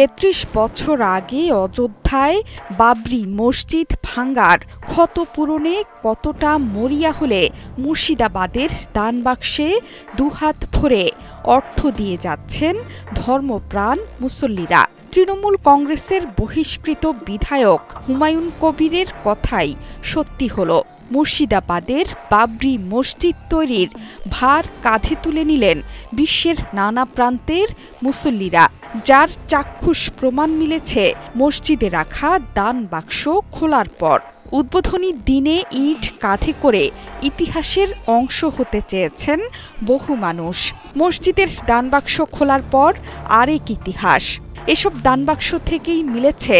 ৩৩ বছর আগে অযোধ্যায় বাবরি মসজিদ ভাঙার ক্ষত পূরণে কতটা মরিয়া হলে মুর্শিদাবাদের দানবাক্সে দুহাত ভরে অর্থ দিয়ে যাচ্ছেন ধর্মপ্রাণ মুসল্লিরা। তৃণমূল কংগ্রেসের বহিষ্কৃত বিধায়ক হুমায়ুন কবিরের কথাই সত্যি হলো। মুর্শিদাবাদের বাবরি মসজিদ তৈরির ভার কাঁধে তুলে নিলেন বিশ্বের নানা প্রান্তের মুসল্লিরা, যার চাক্ষুষ প্রমাণ মিলেছে মসজিদে রাখা দান বাক্স খোলার পর। উদ্বোধনী দিনে ইট কাঁধে করে ইতিহাসের অংশ হতে চেয়েছেন বহু মানুষ। মসজিদের দানবাক্স খোলার পর আরেক ইতিহাস। এসব দানবাক্স থেকেই মিলেছে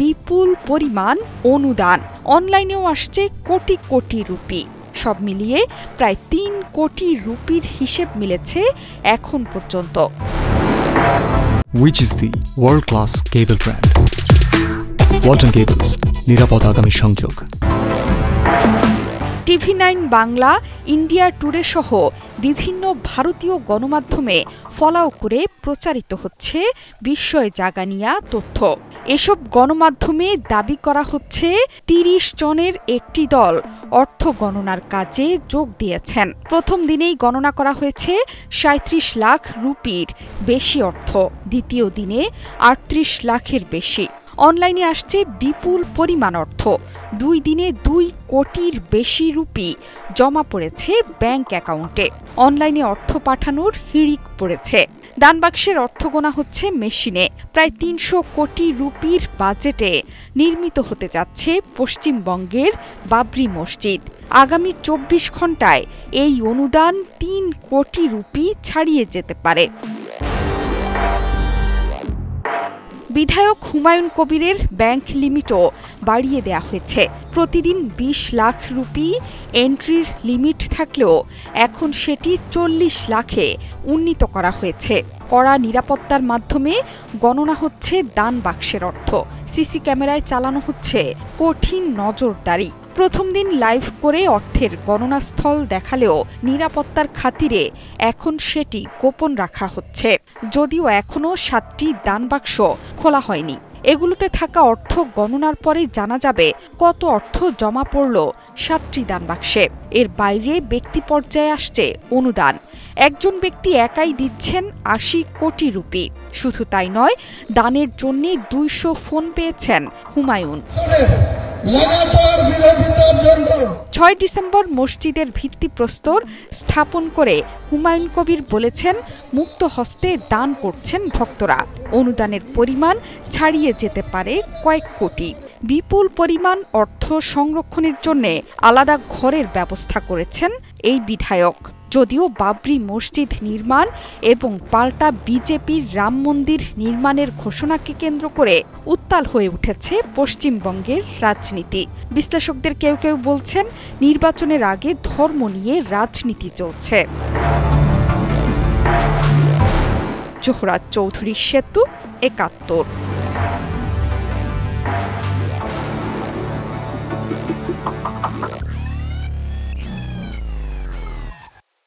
বিপুল পরিমাণ অনুদান। অনলাইনেও আসছে কোটি কোটি রুপি। সব মিলিয়ে প্রায় ৩ কোটি রুপির হিসেব মিলেছে এখন পর্যন্ত। Which is the world-class cable brand? Walton Cables, নিরাপদ আগামী সংযোগ। TV9 বাংলা, ইন্ডিয়া টুডে সহ বিভিন্ন ভারতীয় গণমাধ্যমে ফলাও করে প্রচারিত হচ্ছে বিস্ময় জাগানিয়া তথ্য। এসব গণমাধ্যমে দাবি করা হচ্ছে ৩০ জনের একটি দল অর্থ গণনার কাজে যোগ দিয়েছেন। প্রথম দিনেই গণনা করা হয়েছে ৩৭ লাখ রুপির বেশি অর্থ, দ্বিতীয় দিনে ৩৮ লাখের বেশি। অনলাইনে আসছে বিপুল পরিমাণ অর্থ। ২ দিনে ২ কোটির বেশি রুপি জমা পড়েছে ব্যাংক অ্যাকাউন্টে। অনলাইনে অর্থ পাঠানোর হিড়িক পড়েছে। দানবাক্সের অর্থ গোনা হচ্ছে মেশিনে। প্রায় ৩০০ কোটি রুপির বাজেটে নির্মিত হতে যাচ্ছে পশ্চিমবঙ্গের বাবরি মসজিদ। আগামী ২৪ ঘণ্টায় এই অনুদান ৩ কোটি রুপি ছাড়িয়ে যেতে পারে। বিধায়ক হুমায়ুন কবিরের ব্যাংক লিমিটও বাড়িয়ে দেয়া হয়েছে। প্রতিদিন ২০ লাখ রুপি এন্ট্রির লিমিট থাকলেও এখন সেটি ৪০ লাখে উন্নীত করা হয়েছে। কড়া নিরাপত্তার মাধ্যমে গণনা হচ্ছে দান বাক্সের অর্থ। সিসি ক্যামেরায় চালানো হচ্ছে কঠিন নজরদারি। প্রথম দিন লাইভ করে অর্থের গণনাস্থল দেখালেও নিরাপত্তার খাতিরে এখন সেটি গোপন রাখা হচ্ছে। যদিও এখনও ৭টি দানবাক্স খোলা হয়নি। এগুলোতে থাকা অর্থ গণনার পরে জানা যাবে কত অর্থ জমা পড়ল ৭টি দানবাক্সে। এর বাইরে ব্যক্তি পর্যায়ে আসছে অনুদান। একজন ব্যক্তি একাই দিচ্ছেন ৮০ কোটি রুপি। শুধু তাই নয়, দানের জন্য ২০০ ফোন পেয়েছেন হুমায়ুন। ৬ ডিসেম্বর মসজিদের ভিত্তিপ্রস্তর স্থাপন করে হুমায়ুন কবির বলেছেন, মুক্ত হস্তে দান করছেন ভক্তরা। অনুদানের পরিমাণ ছাড়িয়ে যেতে পারে কয়েক কোটি। বিপুল পরিমাণ অর্থ সংরক্ষণের জন্য আলাদা ঘরের ব্যবস্থা করেছেন এই বিধায়ক। যদিও বাবরি মসজিদ নির্মাণ এবং পাল্টা বিজেপির রাম মন্দির নির্মাণের ঘোষণাকে কেন্দ্র করে উত্তাল হয়ে উঠেছে পশ্চিমবঙ্গের রাজনীতি। বিশ্লেষকদের কেউ কেউ বলছেন, নির্বাচনের আগে ধর্ম নিয়ে রাজনীতি চলছে। জোহরা চৌধুরী সেতু, ৭১।